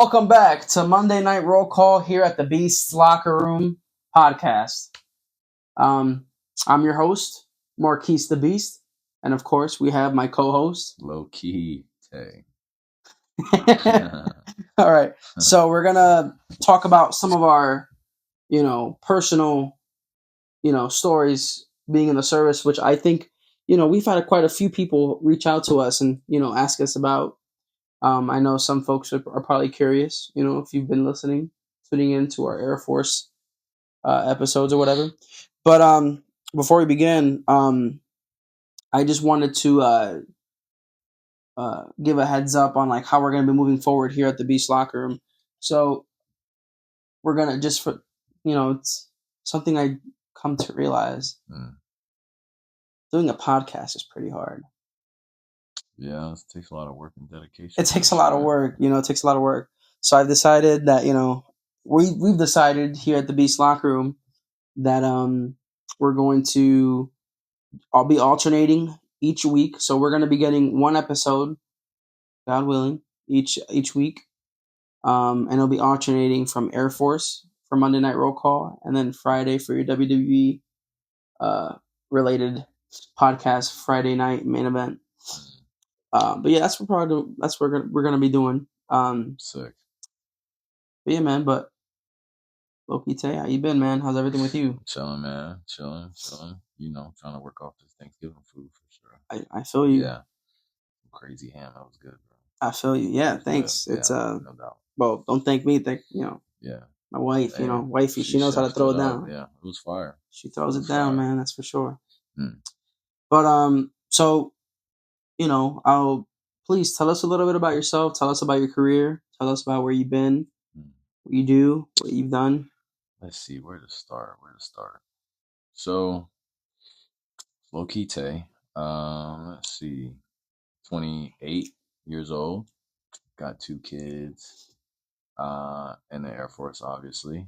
Welcome back to Monday Night Roll Call here at the Beast's Locker Room podcast. I'm your host, Marquis the Beast, and of course we have my co-host, Lo-Ki-Tay. All right, so we're gonna talk about some of our, personal, stories being in the service, which I think, we've had quite a few people reach out to us and ask us about. I know some folks are probably curious, if you've been tuning into our Air Force episodes or whatever. But before we begin, I just wanted to give a heads up on like how we're going to be moving forward here at the Beast Locker Room. So we're gonna it's something I come to realize. Doing a podcast is pretty hard. Yeah, it takes a lot of work and dedication. It takes a lot of work, it takes a lot of work. So I've decided that, we've decided here at the Beast Locker Room that we're going to I'll be alternating each week. So we're going to be getting one episode, God willing, each week. And it'll be alternating from Air Force for Monday Night Roll Call, and then Friday for your WWE related podcast, Friday Night Main Event. But yeah, that's what we're gonna be doing. Sick. But yeah, man. But Lo-Ki-Tay, how you been, man? How's everything with you? Chilling, man. Chilling. Trying to work off this Thanksgiving food for sure. I feel you. Yeah. Crazy ham. That was good, bro. I feel you. Yeah, thanks. Good. It's no doubt. Well, don't thank me. Thank Yeah. My wife. Wifey. She knows how to throw it down. Yeah, it was fire. She throws it down, man. That's for sure. Mm. But so, I'll please tell us a little bit about yourself. Tell us about your career. Tell us about where you've been, what you do, what you've done. Let's see where to start. So, Lo-Ki-Tay. Let's see, 28 years old. Got 2 kids. In the Air Force, obviously.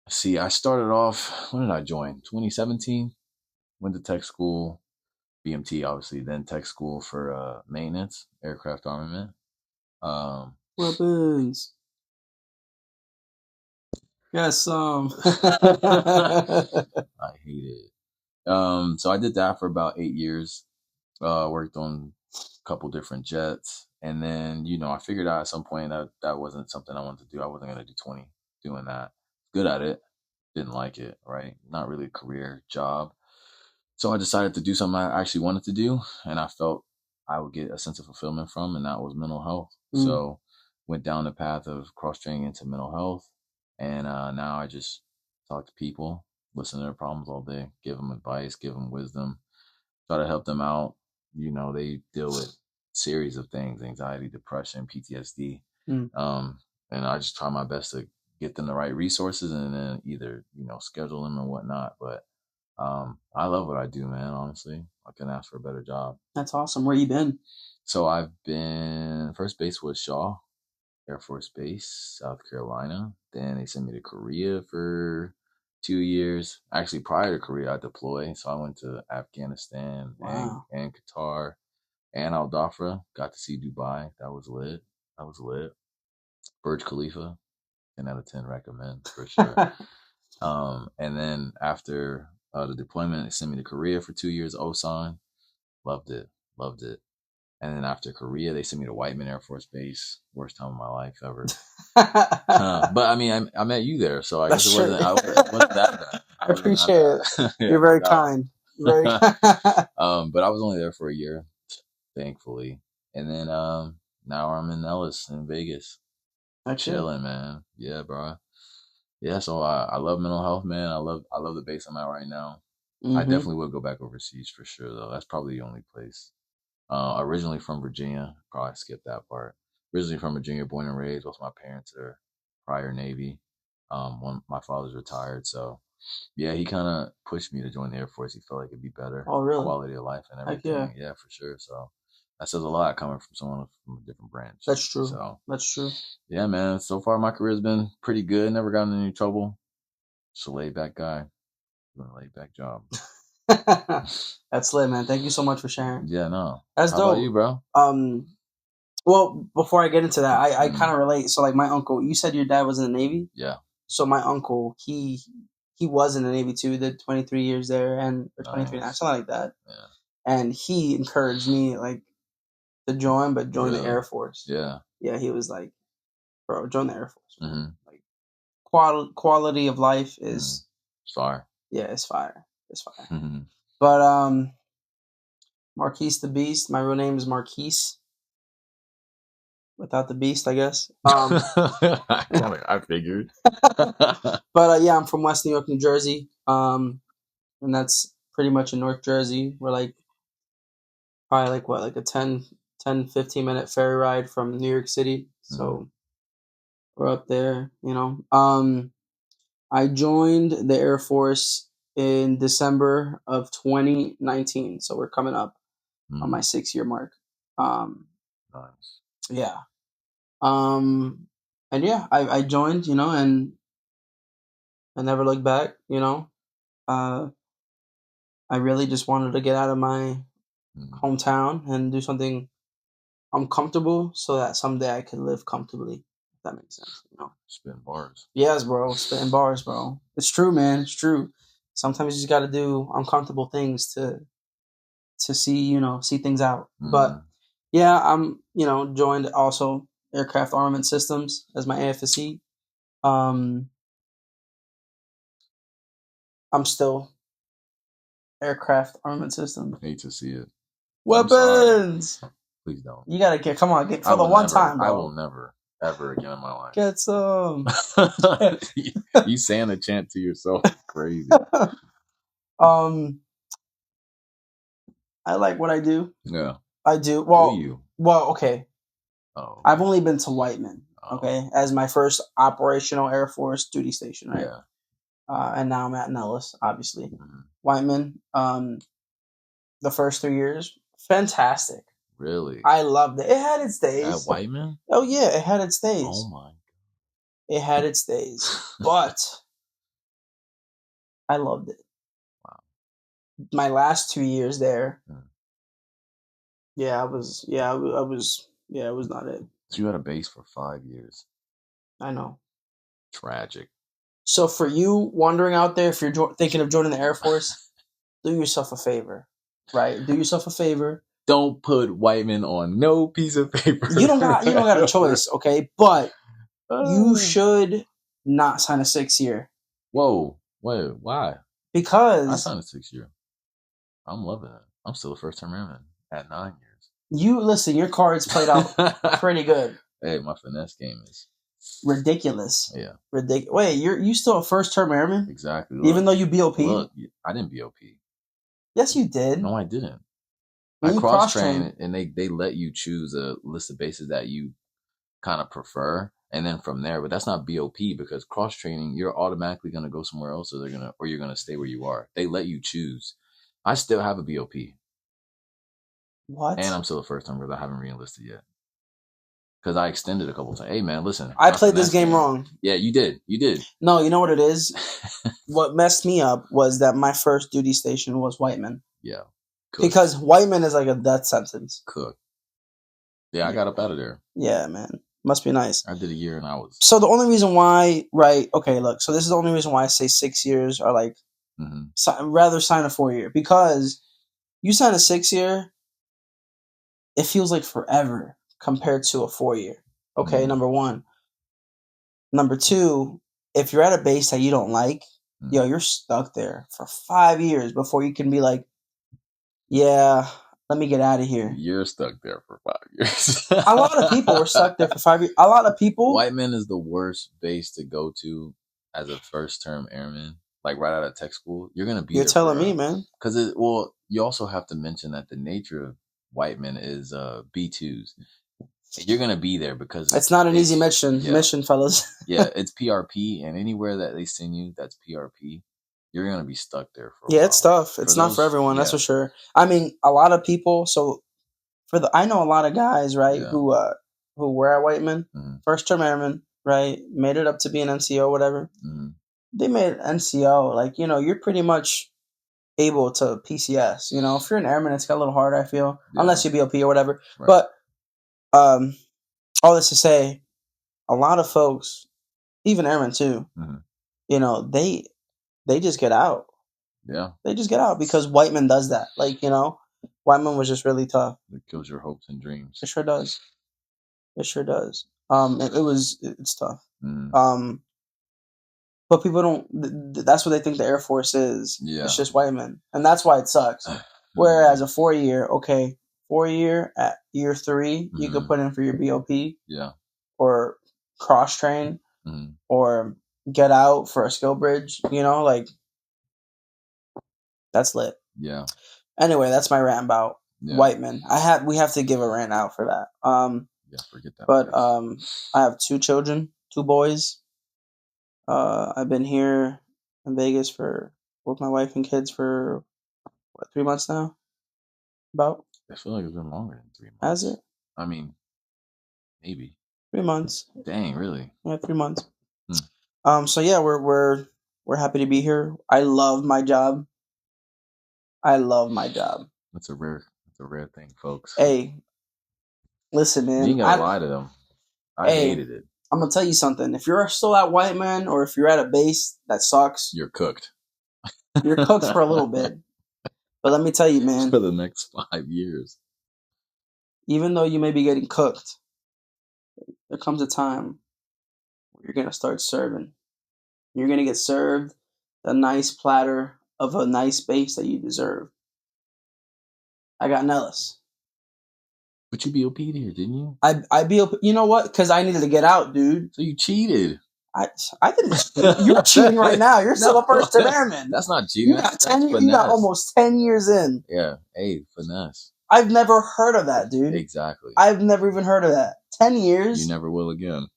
See, I started off, when did I join? 2017. Went to tech school, BMT, obviously, then tech school for maintenance, aircraft armament. Weapons. Yes, I hate it. So I did that for about 8 years. Worked on a couple different jets. And then, I figured out at some point that wasn't something I wanted to do. I wasn't going to do 20 doing that. Good at it. Didn't like it, right? Not really a career job. So I decided to do something I actually wanted to do, and I felt I would get a sense of fulfillment from, and that was mental health. So went down the path of cross-training into mental health, and now I just talk to people, listen to their problems all day, give them advice, give them wisdom, try to help them out. They deal with series of things: anxiety, depression, PTSD. And I just try my best to get them the right resources and then either, schedule them or whatnot. But I love what I do, man. Honestly, I couldn't ask for a better job. That's awesome. Where you been? So I've been, first base was Shaw Air Force Base, South Carolina. Then they sent me to Korea for 2 years. Actually, prior to Korea, I deployed. So I went to Afghanistan and Qatar and Al Dhafra. Got to see Dubai. That was lit. Burj Khalifa, 10 out of 10 recommend for sure. And then after the deployment, they sent me to Korea for 2 years, Osan. Loved it. And then after Korea, they sent me to Whiteman Air Force Base. Worst time of my life ever. But I mean, I met you there, so I guess it wasn't that bad. I appreciate it. You're very kind. But I was only there for a year, thankfully. And then now I'm in Ellis in Vegas. Chilling, man. Yeah, bro. Yeah, so I love mental health, man. I love the base I'm at right now. I definitely would go back overseas for sure, though. That's probably the only place. Originally from Virginia, probably skipped that part. Originally from Virginia, born and raised. Both my parents are prior Navy. My father's retired, so yeah, he kind of pushed me to join the Air Force. He felt like it'd be better, quality of life and everything. Yeah, for sure. So that says a lot coming from someone from a different branch. That's true. So that's true. Yeah, man. So far, my career's been pretty good. Never gotten in any trouble. Just a laid back guy. Doing a laid back job. That's lit, man. Thank you so much for sharing. Yeah, no. That's How dope. about you, bro? Well, before I get into that, I Mhm. kind of relate. So, like, my uncle, you said your dad was in the Navy? Yeah. So, my uncle, he was in the Navy too, did 23 years there, or 23 now, Nice. something like that. Yeah. And he encouraged me, like, to join, but join the Really? Air Force. Yeah. Yeah, he was like, bro, join the Air Force, man. Mhm. Like, quality of life is, Sorry. yeah, it's fire. It's fire. Mhm. But, Marquis the Beast, my real name is Marquis. Without the beast, I guess. I figured. But yeah, I'm from West New York, New Jersey. And that's pretty much in North Jersey. We're like probably like what, like a 15-minute ferry ride from New York City. So we're up there, you know. I joined the Air Force in December of 2019. So we're coming up on my 6-year mark. Nice. Yeah. And yeah, I joined, you know, and I never looked back, you know. I really just wanted to get out of my hometown and do something uncomfortable so that someday I could live comfortably. If that makes sense, you know. Spin bars. Yes, bro. Spitting bars, bro. It's true, man. It's true. Sometimes you just got to do uncomfortable things to see things out. But yeah, I'm joined also Aircraft Armament Systems as my AFSC. I'm still Aircraft Armament System. Hate to see it. Weapons. Please don't. You gotta get. Come on, get for the one time, bro. I will never, ever again in my life. Get some. You saying a chant to yourself is crazy. I like what I do. Yeah. I do. Well, Do you? Well, okay. Oh. I've only been to Whiteman. Okay, as my first operational Air Force duty station, right? Yeah. And now I'm at Nellis, obviously. Whiteman. The first 3 years, fantastic. Really? I loved it. It had its days. At Whiteman? Oh yeah, it had its days. Oh my god. It had its days, but I loved it. Wow. My last 2 years there, it was not it. So you had a base for 5 years. I know. Tragic. So for you wondering out there, if you're thinking of joining the Air Force, do yourself a favor, right? Do yourself a favor. Don't put Whiteman on no piece of paper. You don't got a choice, okay? But you should not sign a 6-year. Whoa. Wait, why? Because I signed a 6-year. I'm loving it. I'm still a first-term airman at 9 years. You listen, your cards played out pretty good. Hey, my finesse game is ridiculous. Yeah. Ridiculous. Wait, you still a first-term airman? Exactly. Look, even though you BOP? Look, I didn't BOP. Yes, you did. No, I didn't. When I cross-trained, and they let you choose a list of bases that you kind of prefer, and then from there. But that's not BOP, because cross-training, you're automatically going to go somewhere else, or you're going to stay where you are. They let you choose. I still have a BOP. What? And I'm still a first-time because I haven't re-enlisted yet. Because I extended a couple times. Hey, man, listen. I played this game wrong. Yeah, you did. You did. No, you know what it is? What messed me up was that my first duty station was Whiteman. Yeah. Cooked. Because Whiteman is like a death sentence. Cooked. Yeah, I got up out of there. Yeah, man. Must be nice. I did a year and I was... So the only reason why, right, okay, look. So this is the only reason why I say 6 years are like, rather sign a 4-year. Because you sign a 6-year, it feels like forever compared to a 4-year. Okay, number one. Number two, if you're at a base that you don't like, you're stuck there for 5 years before you can be like, yeah, let me get out of here. You're stuck there for 5 years. A lot of people were stuck there for 5 years. A lot of people. Whiteman is the worst base to go to as a first-term airman, like right out of tech school. You're going to be You're telling me, man. Because, you also have to mention that the nature of Whiteman is B2s. You're going to be there because... It's not an easy mission, fellas. Yeah, it's PRP, and anywhere that they send you that's PRP, you're going to be stuck there for a while. Yeah, it's tough. It's not for everyone, that's for sure. I mean, a lot of people, I know a lot of guys, right, who were at Whiteman, first-term airmen, right, made it up to be an NCO, whatever. They made an NCO. Like, you're pretty much able to PCS. If you're an airman, it's got a little harder, I feel, unless you BOP or whatever. Right. But All this to say, a lot of folks, even airmen too, Mhm. you know, they just get out. Yeah, They just get out because Whiteman does that. Like, you know, Whiteman was just really tough. it kills your hopes and dreams. It sure does. It sure does. It's tough. Mm. But people don't. That's what they think the Air Force is. Yeah. It's just Whiteman, and that's why it sucks. Whereas a 4-year, okay, 4-year at year 3, you could put in for your BOP. Yeah. Or cross train. Or get out for a skill bridge. You know, like that's lit. Yeah. Anyway, that's my rant about Whiteman. We have to give a rant out for that. Yeah, forget that. But I have 2 children, 2 boys. I've been here in Vegas with my wife and kids for 3 months now. About. I feel like it's been longer than 3 months. Has it? I mean, maybe 3 months. Dang, really? Yeah, 3 months. So yeah, we're happy to be here. I love my job. That's a rare thing, folks. Hey, listen, man. You ain't gotta lie to them. I hated it. I'm gonna tell you something. If you're still at Whiteman or if you're at a base that sucks, you're cooked. You're cooked for a little bit. But let me tell you, man. For the next 5 years. Even though you may be getting cooked, there comes a time where you're gonna start serving. You're gonna get served a nice platter of a nice base that you deserve. I got Nellis. But you BOP'd here, didn't you? I BOP. You know what? Because I needed to get out, dude. So you cheated. I didn't. You're cheating right now. You're still a first-time airman. That's not cheating. You got almost 10 years in. Yeah. Hey, finesse. I've never heard of that, dude. Exactly. I've never even heard of that. 10 years. You never will again.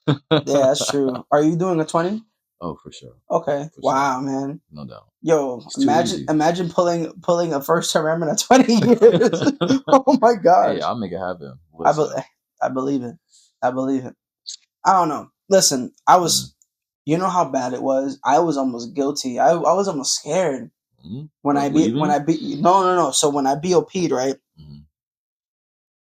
Yeah, that's true. Are you doing a 20? Oh, for sure. Okay. Wow, man. No doubt. Yo, imagine pulling a first-time airman at 20 years. Oh my gosh. Hey, I'll make it happen. I believe it. I don't know. Listen, I was. You know how bad it was. I was almost guilty. I was almost scared when I no. So when I BOP'd, right?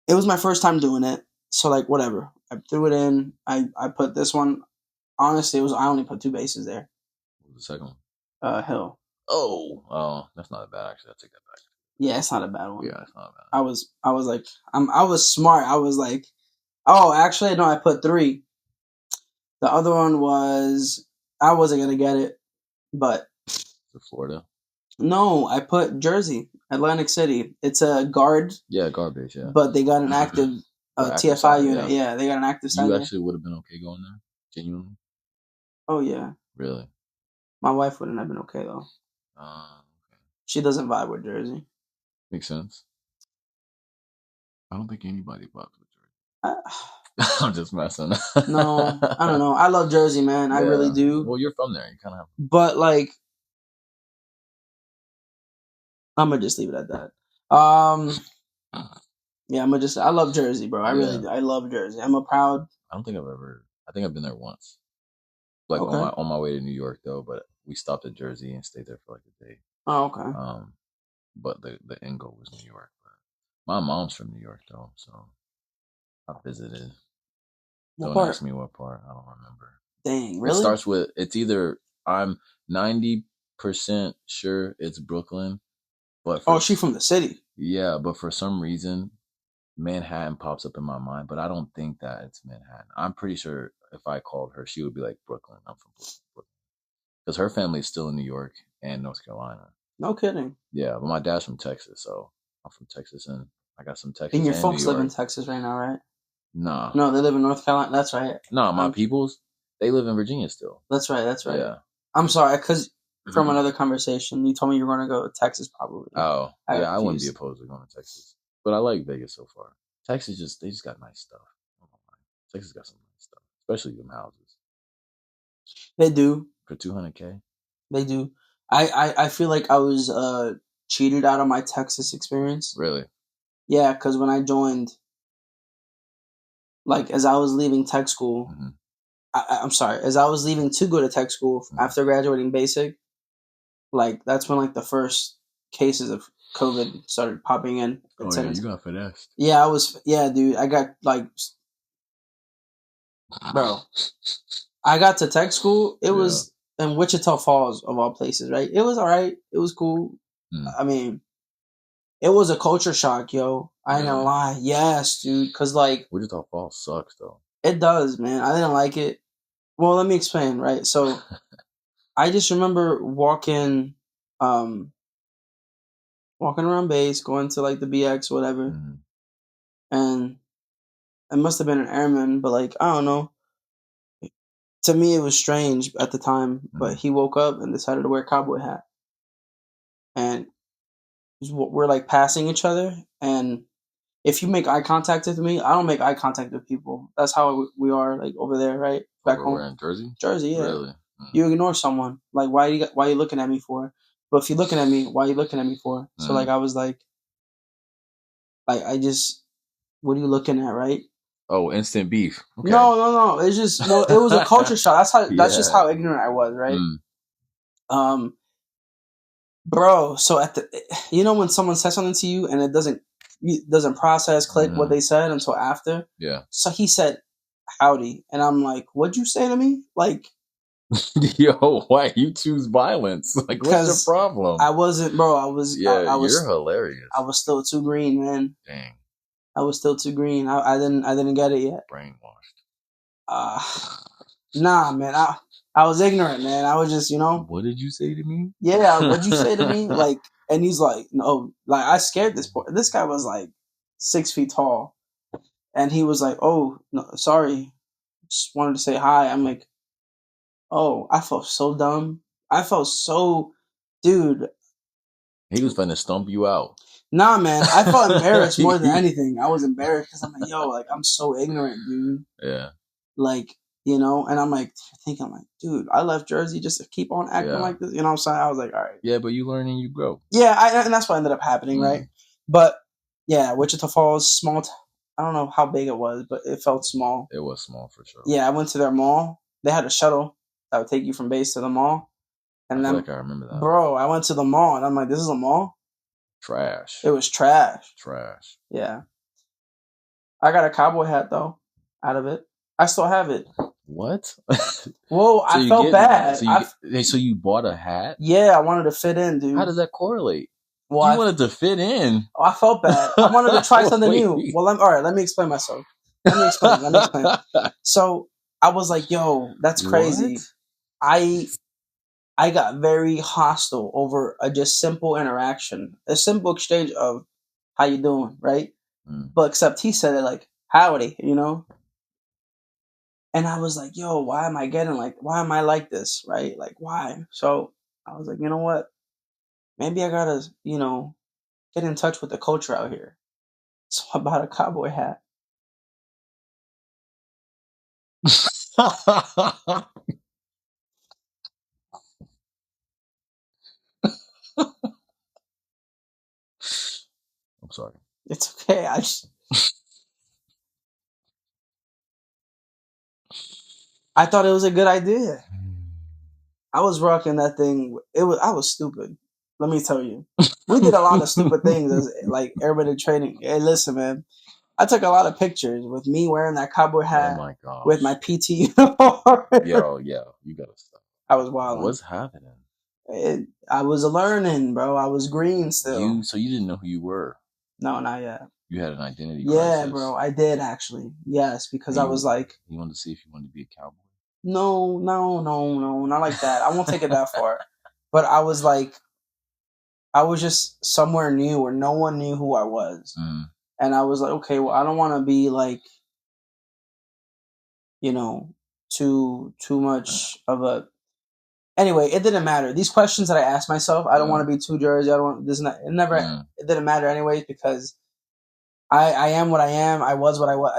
It was my first time doing it. So like whatever, I threw it in. I put this one. Honestly, I only put 2 bases there. What was the second one? Hill. Oh, that's not bad. Actually, I'll take that back. Yeah, it's not a bad one. Yeah, it's not bad. I was like, I was smart. I was like, oh, actually, no, I put 3. The other one was I wasn't gonna get it, but for Florida. No, I put Jersey, Atlantic City. It's a guard. Yeah, guard base. Yeah, but they got an active TFI unit. Yeah, they got an active side. You actually would have been okay going there, genuinely. Oh yeah. Really? My wife wouldn't have been okay though. Okay. She doesn't vibe with Jersey. Makes sense. I don't think anybody vibes with Jersey. I'm just messing. No, I don't know. I love Jersey, man. I really do. Well, you're from there. You kind of have. But like, I'm gonna just leave it at that. Yeah, I love Jersey, bro. I really do. I love Jersey. I'm a proud. I think I've been there once. Like on my way to New York though, but we stopped at Jersey and stayed there for like a day. Oh, okay. But the end goal was New York. But my mom's from New York though, so I visited. Don't ask me what part. I don't remember. Dang, really? It starts with it's either I'm 90% sure it's Brooklyn, but she's from the city. Yeah, but for some reason Manhattan pops up in my mind, but I don't think that it's Manhattan. I'm pretty sure if I called her, she would be like Brooklyn. I'm from Brooklyn because her family is still in New York and North Carolina. No kidding. Yeah, but my dad's from Texas, so I'm from Texas, and I got some Texas. And your folks live in Texas right now, right? No, they live in North Carolina. That's right. No, my peoples, they live in Virginia still. That's right. Yeah. I'm sorry, because from another conversation, you told me you were going to go to Texas probably. Oh, yeah, I wouldn't be opposed to going to Texas, but I like Vegas so far. Texas they just got nice stuff. Texas got some nice stuff, especially them houses. They do. For $200K. They do. I feel like I was cheated out of my Texas experience. Really? Yeah, because when I joined, like as I was leaving tech school, I'm sorry, as I was leaving to go to tech school after graduating basic, like that's when like the first cases of COVID started popping in. Oh yeah, you got finessed. Yeah, I was. Yeah, dude, I got like, bro, I got to tech school. It was in Wichita Falls of all places, right? It was all right. It was cool. I mean, it was a culture shock, yo. I ain't gonna lie. Yes, dude. Cause like Wichita Falls sucks though. It does, man. I didn't like it. Well, let me explain, right? So I just remember walking around base, going to like the BX, whatever. And it must have been an airman, but like, I don't know. To me it was strange at the time, but he woke up and decided to wear a cowboy hat. And we're like passing each other, and if you make eye contact with me, I don't make eye contact with people. That's how we are, like over there, right? Back home. We're in Jersey? Jersey, yeah. Really? You ignore someone. Like, why are you looking at me for? But if you're looking at me, why are you looking at me for? So like, I was like, I just, what are you looking at, right? Oh, instant beef. Okay. No. It's just, well, it was a culture shock. That's just how ignorant I was, right? Bro, so when someone says something to you and it doesn't process, click what they said until after. Yeah. So he said, "Howdy," and I'm like, "What'd you say to me?" Like, yo, why you choose violence? Like, what's your problem? I wasn't, bro. I was. Yeah, I was, you're hilarious. I was still too green, man. Dang. I was still too green. I didn't get it yet. Brainwashed. Nah, man. I was ignorant, man. I was just, What did you say to me? Yeah, what'd you say to me? Like, and he's like, no, like I scared this guy was like 6 feet tall, and he was like, oh, no, sorry, just wanted to say hi. I'm like, oh, I felt so dumb. I felt so, dude. He was finna stump you out. Nah, man. I felt embarrassed more than anything. I was embarrassed because I'm like, yo, like I'm so ignorant, dude. Yeah. Like, and I'm like thinking, like, dude, I left Jersey just to keep on acting like this. You know what I'm saying? I was like, all right. Yeah, but you learn and you grow. Yeah, and that's what ended up happening, right? But yeah, Wichita Falls, small. I don't know how big it was, but it felt small. It was small for sure. Yeah, I went to their mall. They had a shuttle that would take you from base to the mall. And I feel like I remember that. Bro, I went to the mall and I'm like, this is a mall? Trash. It was trash. Trash. Yeah. I got a cowboy hat though out of it. I still have it. What? Whoa, I felt bad. So you bought a hat? Yeah, I wanted to fit in, dude. How does that correlate? Well, you wanted to fit in. Oh, I felt bad. I wanted to try something new. Well, all right, let me explain myself. Let me explain. So I was like, yo, that's crazy. What? I got very hostile over a just simple interaction, a simple exchange of how you doing, right? But except he said it like, howdy, And I was like, yo, why am I like this, right? Like, why? So I was like, you know what? Maybe I gotta, get in touch with the culture out here. So I bought a cowboy hat. I'm sorry. It's okay. I thought it was a good idea. I was rocking that thing. I was stupid. Let me tell you. We did a lot of stupid things as like airman training. Hey, listen, man. I took a lot of pictures with me wearing that cowboy hat. Oh my gosh. With my PT. Yo, you gotta stop. I was wild. What's happening? I was learning, bro. I was green still. So you didn't know who you were? No, not yet. You had an identity crisis. crisis. Yeah, bro. I did actually. Yes, because I was like. You wanted to see if you wanted to be a cowboy? No, not like that. I won't take it that far. But I was like, I was just somewhere new where no one knew who I was. And I was like, okay, well, I don't want to be like, too much of a. Anyway, it didn't matter. These questions that I asked myself, I don't want to be too Jersey. I don't want this. It didn't matter anyway because I am what I am. I was what I was,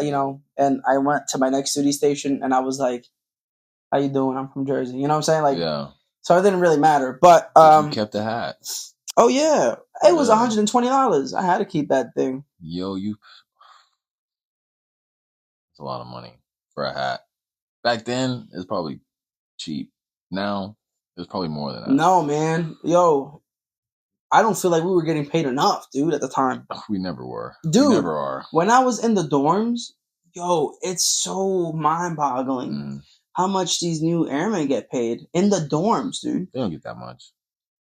and I went to my next duty station and I was like, how you doing? I'm from Jersey. You know what I'm saying? Like, yeah. So it didn't really matter. But you kept the hat. Oh yeah, it was $120. I had to keep that thing. Yo, it's a lot of money for a hat. Back then, it's probably cheap. Now, it's probably more than that. No, man. Yo, I don't feel like we were getting paid enough, dude, at the time. We never were. Dude, we never are. When I was in the dorms, yo, it's so mind-boggling how much these new airmen get paid in the dorms, dude. They don't get that much.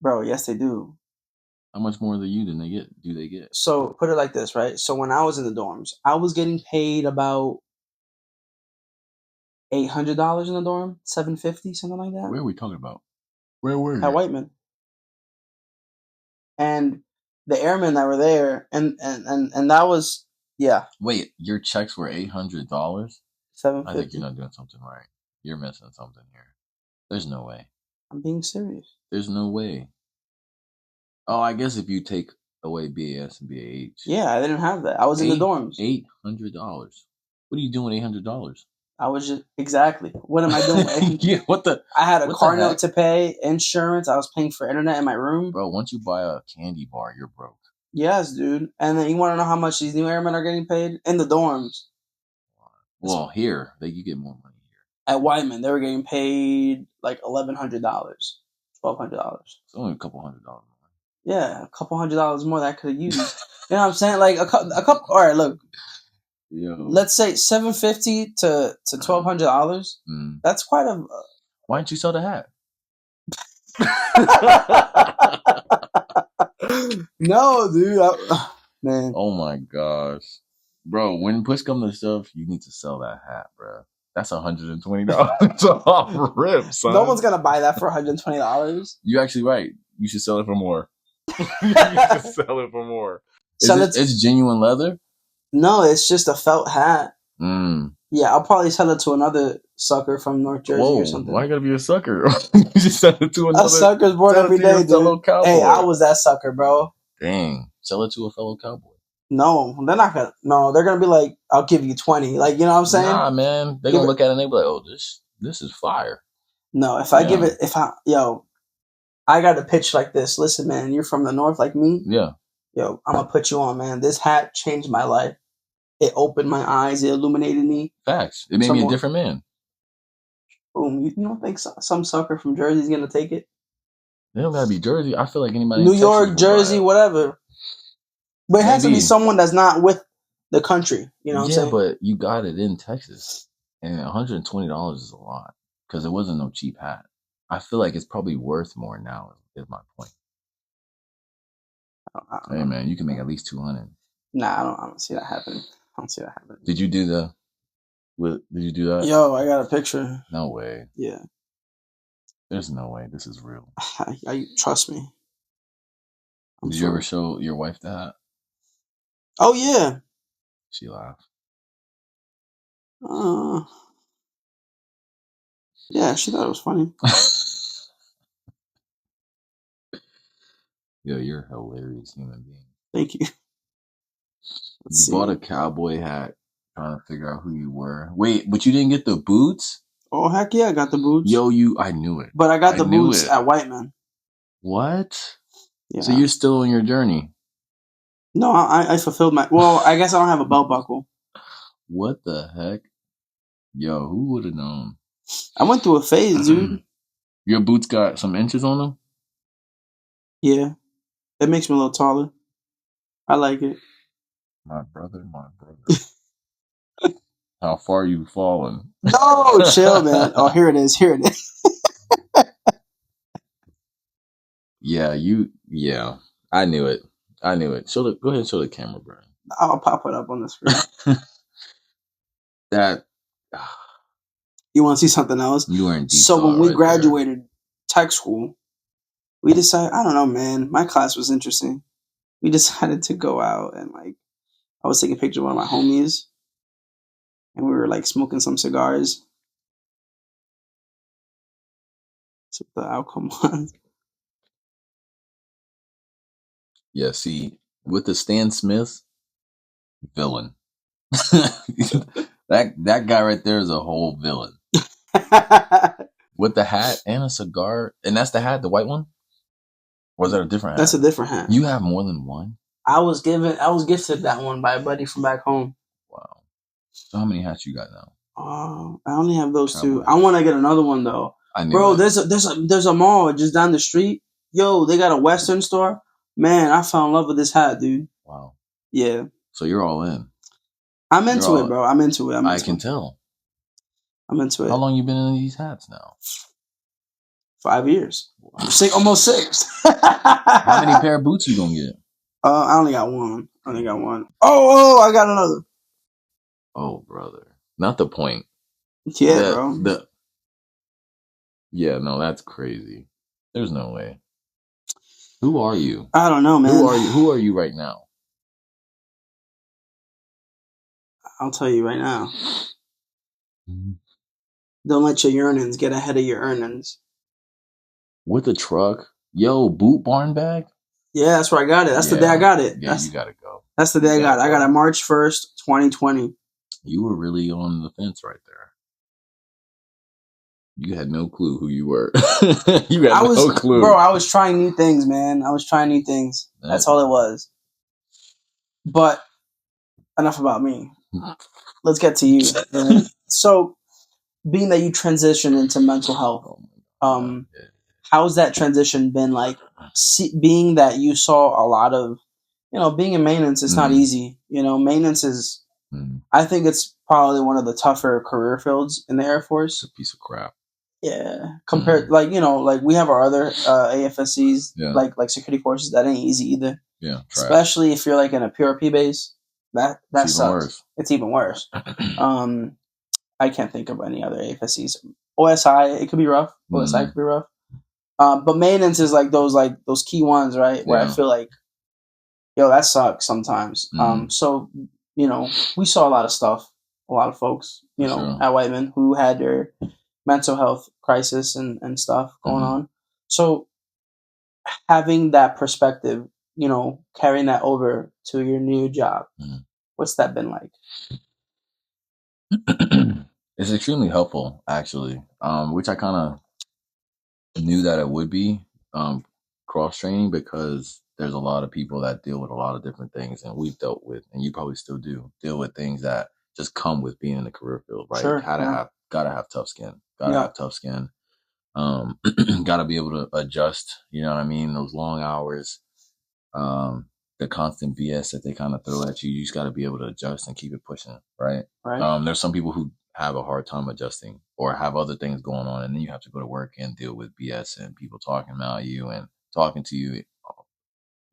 Bro, yes, they do. How much more than you do they get? So, put it like this, right? So, when I was in the dorms, I was getting paid about $800 in the dorm, $750, something like that. Where are we talking about? Where were you? At Whiteman. And the airmen that were there, and that was, yeah. Wait, your checks were $800? $750. I think you're not doing something right. You're missing something here. There's no way. I'm being serious. There's no way. Oh, I guess if you take away BAS and BAH. Yeah, I didn't have that. I was in the dorms. $800. What are you doing with $800? I was just exactly. What am I doing? Yeah, what the? I had a car note to pay, insurance. I was paying for internet in my room. Bro, once you buy a candy bar, you're broke. Yes, dude. And then you want to know how much these new airmen are getting paid in the dorms? Well, here you get more money here. At Whiteman, they were getting paid like $1,100, $1,200. It's only a couple $100 more. Yeah, a couple $100 more that I could have used. You know what I'm saying? Like a couple. All right, look. Yo. Let's say $750 to $1,200. That's quite a. Why didn't you sell the hat? No, dude. Man. Oh my gosh, bro. When push comes to shove, you need to sell that hat, bro. That's $120 off rip, son. No one's gonna buy that for $120. You're actually right. You should sell it for more. You should sell it for more. It's genuine leather? No, it's just a felt hat. Yeah, I'll probably sell it to another sucker from North Jersey or something. Why gotta be a sucker? You just sell it to another. A sucker's born every day, dude. Hey, I was that sucker, bro. Dang, sell it to a fellow cowboy. No, they're not gonna. No, they're gonna be like, "I'll give you 20." Like, you know what I'm saying? Nah, man, they're gonna look at it and they be like, "Oh, this is fire." No, if I give it, I got a pitch like this. Listen, man, you're from the north like me. Yeah. Yo, I'm gonna put you on, man. This hat changed my life. It opened my eyes. It illuminated me. Facts. It made me a different man. Boom. You don't think some sucker from Jersey's gonna take it? They don't gotta be Jersey. I feel like anybody. New York, Jersey, whatever. But it has to be someone that's not with the country. You know what I'm saying? Yeah, but you got it in Texas, and $120 is a lot because it wasn't no cheap hat. I feel like it's probably worth more now. Is my point. Hey man, you can make at least 200. Nah, I don't see that happening. I don't see that happening. Did you do that? Yo, I got a picture. No way. Yeah. There's no way. This is real. Trust me. Did you ever show your wife that? Oh yeah. She laughed. Yeah, she thought it was funny. Yo, you're a hilarious human being. Thank you. You bought a cowboy hat trying to figure out who you were. Wait, but you didn't get the boots? Oh, heck yeah, I got the boots. Yo, I knew it. But I got the boots at Whiteman. What? Yeah. So you're still on your journey? No, I fulfilled my... Well, I guess I don't have a belt buckle. What the heck? Yo, who would have known? I went through a phase, dude. Your boots got some inches on them? Yeah. It makes me a little taller. I like it. My brother. How far you fallen? No, chill, man. Oh, here it is. Yeah. I knew it. Go ahead and show the camera, bro. I'll pop it up on the screen. You want to see something else? You were in deep So when we graduated tech school, we decided, I don't know, man, my class was interesting. We decided to go out and I was taking a picture of one of my homies and we were smoking some cigars. That's what the outcome was. Yeah, see, with the Stan Smith, villain. that guy right there is a whole villain. With the hat and a cigar, and that's the hat, the white one? Or is that a different hat? That's a different hat. You have more than one? I was gifted that one by a buddy from back home. Wow. So how many hats you got now? I only have those two. I want to get another one though. Bro, there's a mall just down the street. Yo, they got a Western store. Man, I fell in love with this hat, dude. Wow. Yeah. So you're all in. I'm into it, bro. I'm into it. I can tell. I'm into it. How long you been in these hats now? 5 years. Almost 6. How many pair of boots you gonna get? I only got one. Oh, I got another. Oh, brother. Not the point. Yeah, bro. Yeah, no, that's crazy. There's no way. Who are you? I don't know, man. Who are you right now? I'll tell you right now. Don't let your yearnings get ahead of your earnings. With a truck? Yo, boot barn bag? Yeah, that's where I got it. That's the day I got it. Yeah, you gotta go. That's the day I got it. I got it March 1st, 2020. You were really on the fence right there. You had no clue who you were. No clue. Bro, I was trying new things, man. I was trying new things. That's all it was. But enough about me. Let's get to you. So, being that you transitioned into mental health, how's that transition been like? Being that you saw a lot of, being in maintenance is not easy. Maintenance is, I think it's probably one of the tougher career fields in the Air Force. It's a piece of crap. Yeah, compared, like we have our other AFSCs, like security forces. That ain't easy either. Yeah, especially if you're like in a PRP base. That sucks. Worse. It's even worse. I can't think of any other AFSCs. OSI, it could be rough. OSI could be rough. But maintenance is like those key ones, right? Where I feel like, yo, that sucks sometimes. So we saw a lot of stuff, a lot of folks, at Whiteman who had their mental health crisis and stuff going on. So having that perspective, carrying that over to your new job, what's that been like? It's extremely helpful, actually, which I kind of knew that it would be cross-training, because there's a lot of people that deal with a lot of different things, and we've dealt with, and you probably still do, deal with things that just come with being in the career field, right? Sure, gotta have tough skin. Have tough skin. Gotta be able to adjust, you know what I mean? Those long hours, the constant BS that they kind of throw at you, you just gotta be able to adjust and keep it pushing, right? There's some people who have a hard time adjusting or have other things going on, and then you have to go to work and deal with BS and people talking about you and talking to you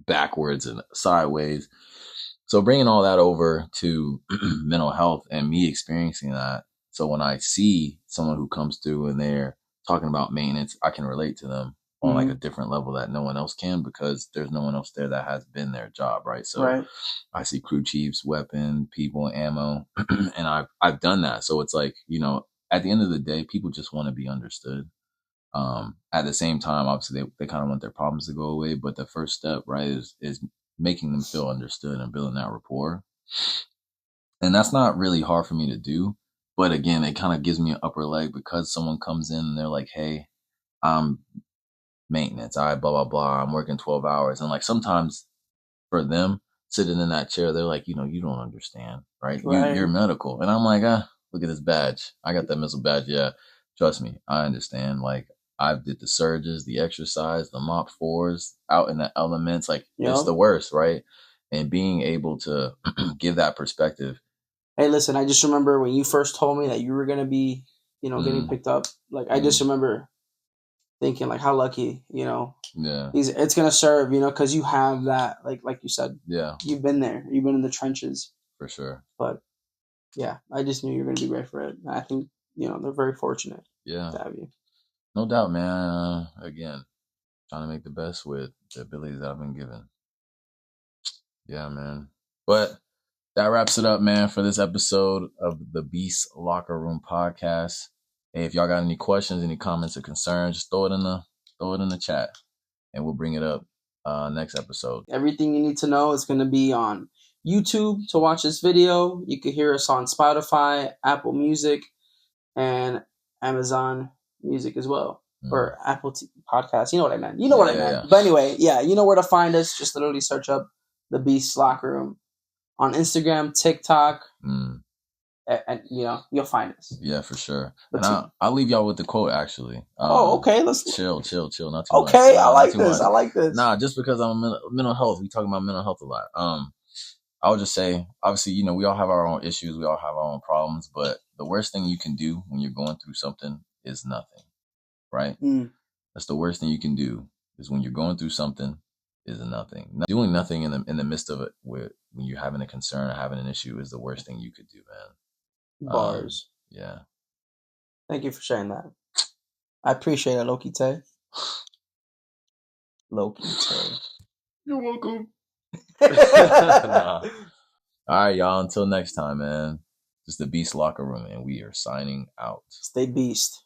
backwards and sideways. So bringing all that over to mental health and me experiencing that. So when I see someone who comes through and they're talking about maintenance, I can relate to them on like a different level that no one else can, because there's no one else there that has been their job, right? So I see crew chiefs, weapon, people, ammo, and I've done that. So it's like, at the end of the day, people just want to be understood. At the same time, obviously they kind of want their problems to go away, but the first step, right, is making them feel understood and building that rapport. And that's not really hard for me to do. But again, it kind of gives me an upper leg, because someone comes in and they're like, hey, I'm maintenance, blah, blah, blah. I'm working 12 hours. And like sometimes for them sitting in that chair, they're like, you don't understand, right? You're medical. And I'm like, look at this badge. I got that missile badge. Yeah. Trust me, I understand. Like, I did the surges, the exercise, the mop 4s out in the elements. Like, it's the worst, right? And being able to give that perspective. Hey, listen, I just remember when you first told me that you were going to be, getting picked up. Like, I just remember thinking, like, how lucky, it's going to serve, because you have that, like you said. Yeah. You've been there. You've been in the trenches. For sure. But, yeah, I just knew you were going to be great for it. I think, they're very fortunate to have you. No doubt, man. Again, trying to make the best with the abilities that I've been given. Yeah, man. But that wraps it up, man, for this episode of the Beast Locker Room podcast. Hey, if y'all got any questions, any comments or concerns, just throw it in the chat, and we'll bring it up next episode. Everything you need to know is going to be on YouTube to watch this video. You can hear us on Spotify, Apple Music, and Amazon Music as well. Or Apple Podcasts. You know what I meant. Yeah. But anyway, you know where to find us. Just literally search up the Beast Locker Room on Instagram, TikTok, and you'll find us. Yeah, for sure. But And I'll leave y'all with the quote actually. okay, let's chill, not too much. okay. I Not like too this. much. I like this. Nah, just because I'm mental health. We talk about mental health a lot. I would just say, obviously, we all have our own issues. We all have our own problems. But the worst thing you can do when you're going through something is nothing, right? That's the worst thing you can do is when you're going through something is nothing. Doing nothing in the midst of it when you're having a concern or having an issue is the worst thing you could do, man. Bars. Yeah. Thank you for sharing that. I appreciate it, Lo-Ki-Tay. Lo-Ki-Tay. You're welcome. Nah. All right, y'all. Until next time, man. This is the Beast Locker Room, and we are signing out. Stay beast.